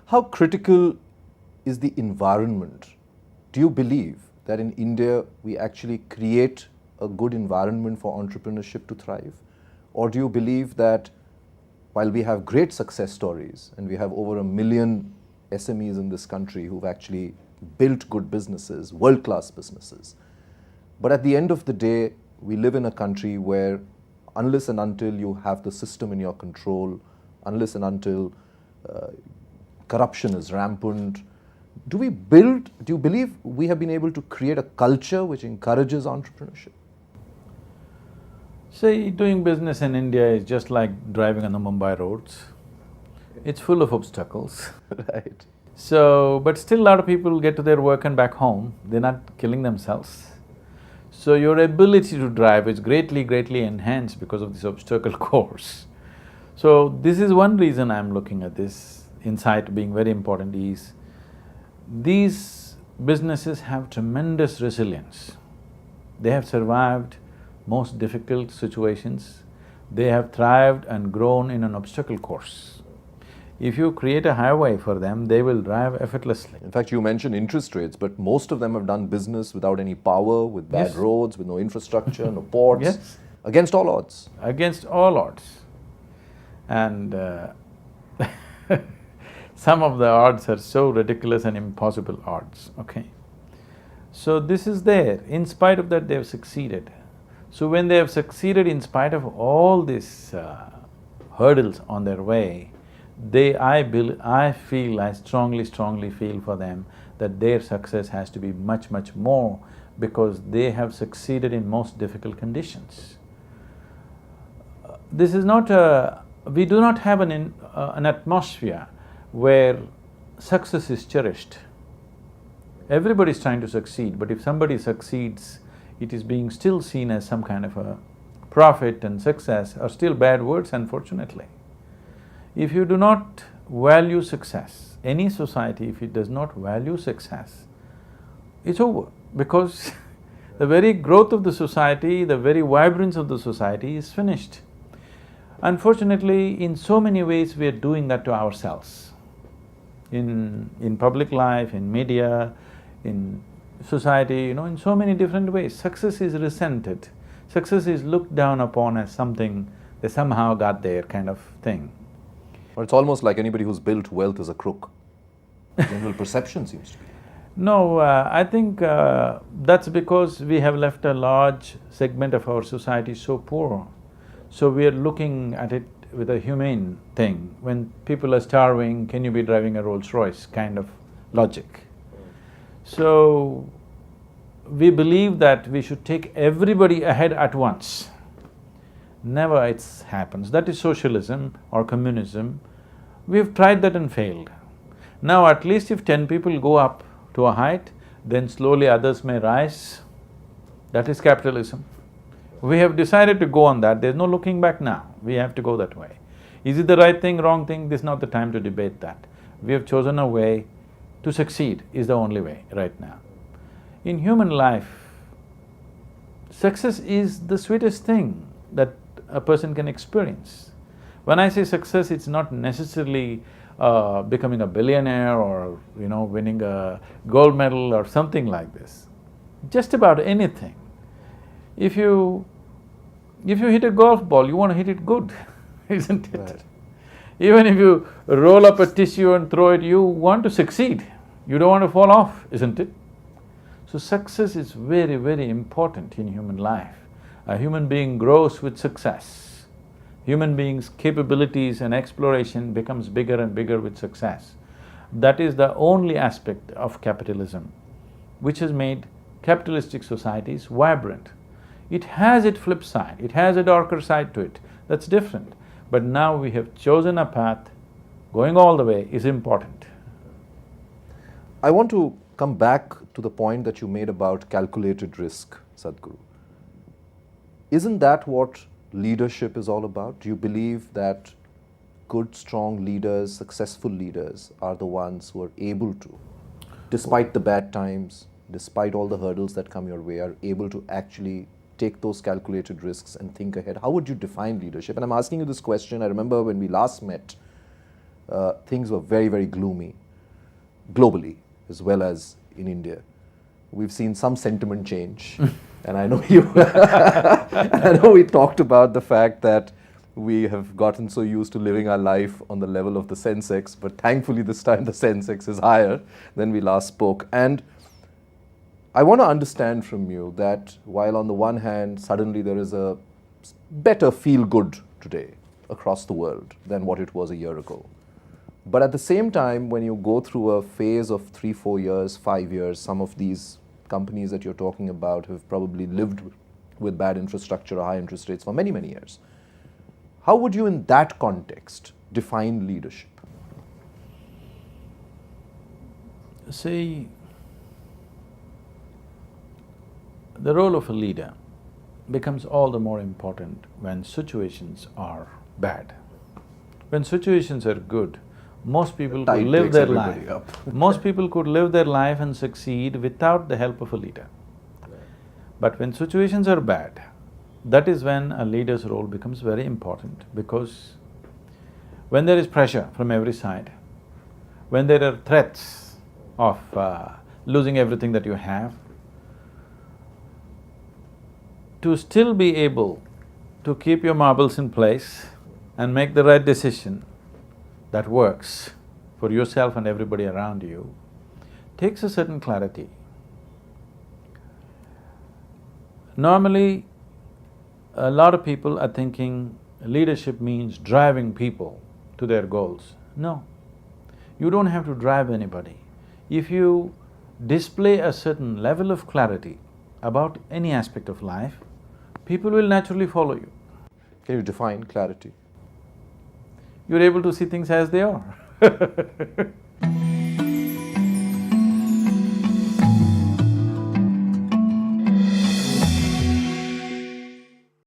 How critical is the environment? Do you believe that in India we actually create a good environment for entrepreneurship to thrive? Or do you believe that while we have great success stories and we have over 1 million SMEs in this country who've actually built good businesses, world-class businesses, but at the end of the day, we live in a country where unless and until you have the system in your control, unless and until corruption is rampant, do you believe we have been able to create a culture which encourages entrepreneurship? See, doing business in India is just like driving on the Mumbai roads. It's full of obstacles. Right. So, but still a lot of people get to their work and back home, they're not killing themselves. So your ability to drive is greatly enhanced because of this obstacle course. So this is one reason I'm looking at this insight being very important is, these businesses have tremendous resilience. They have survived most difficult situations. They have thrived and grown in an obstacle course. If you create a highway for them, they will drive effortlessly. In fact, you mentioned interest rates, but most of them have done business without any power, with bad Yes. roads, with no infrastructure, no ports, Yes. against all odds. Against all odds. And some of the odds are so ridiculous and impossible odds, okay? So this is there, in spite of that they have succeeded. So when they have succeeded in spite of all these hurdles on their way, I strongly feel for them that their success has to be much more because they have succeeded in most difficult conditions. This is not we do not have an atmosphere where success is cherished. Everybody is trying to succeed, but if somebody succeeds, it is being still seen as some kind of a profit, and success are still bad words, unfortunately. If you do not value success, any society, if it does not value success, it's over, because the very growth of the society, the very vibrance of the society is finished. Unfortunately, in so many ways we are doing that to ourselves. In public life, in media, in society, in so many different ways, success is resented. Success is looked down upon as something they somehow got there kind of thing. Or it's almost like anybody who's built wealth is a crook. General perception seems to be. No, I think that's because we have left a large segment of our society so poor. So we are looking at it with a humane thing. When people are starving, can you be driving a Rolls Royce kind of logic. So we believe that we should take everybody ahead at once. Never it happens. That is socialism or communism. We've tried that and failed. Now at least if 10 people go up to a height, then slowly others may rise. That is capitalism. We have decided to go on that, there's no looking back now, we have to go that way. Is it the right thing, wrong thing? This is not the time to debate that. We have chosen a way to succeed, is the only way right now. In human life, success is the sweetest thing that a person can experience. When I say success, it's not necessarily becoming a billionaire or, winning a gold medal or something like this. Just about anything. If you hit a golf ball, you want to hit it good, isn't it? Right. Even if you roll up a tissue and throw it, you want to succeed. You don't want to fall off, isn't it? So success is very important in human life. A human being grows with success. Human beings' capabilities and exploration becomes bigger and bigger with success. That is the only aspect of capitalism which has made capitalistic societies vibrant. It has its flip side, it has a darker side to it, that's different. But now we have chosen a path, going all the way is important. I want to come back to the point that you made about calculated risk, Sadhguru. Isn't that what leadership is all about? Do you believe that good, strong leaders, successful leaders are the ones who are able to, despite the bad times, despite all the hurdles that come your way, are able to actually take those calculated risks and think ahead? How would you define leadership? And I'm asking you this question, I remember when we last met, things were very, very gloomy, globally as well as in India. We've seen some sentiment change. And I know I know we talked about the fact that we have gotten so used to living our life on the level of the Sensex, but thankfully this time the Sensex is higher than we last spoke. And I want to understand from you that while on the one hand, suddenly there is a better feel-good today across the world than what it was a year ago. But at the same time, when you go through a phase of 3, 4 years, 5 years, some of these companies that you're talking about have probably lived with bad infrastructure or high interest rates for many, many years. How would you, in that context, define leadership? See, the role of a leader becomes all the more important when situations are bad. When situations are good, most people could live their life. Most people could live their life and succeed without the help of a leader. But when situations are bad, that is when a leader's role becomes very important, because when there is pressure from every side, when there are threats of losing everything that you have, to still be able to keep your marbles in place and make the right decision that works for yourself and everybody around you takes a certain clarity. Normally, a lot of people are thinking leadership means driving people to their goals. No, you don't have to drive anybody. If you display a certain level of clarity about any aspect of life, people will naturally follow you. Can you define clarity? You're able to see things as they are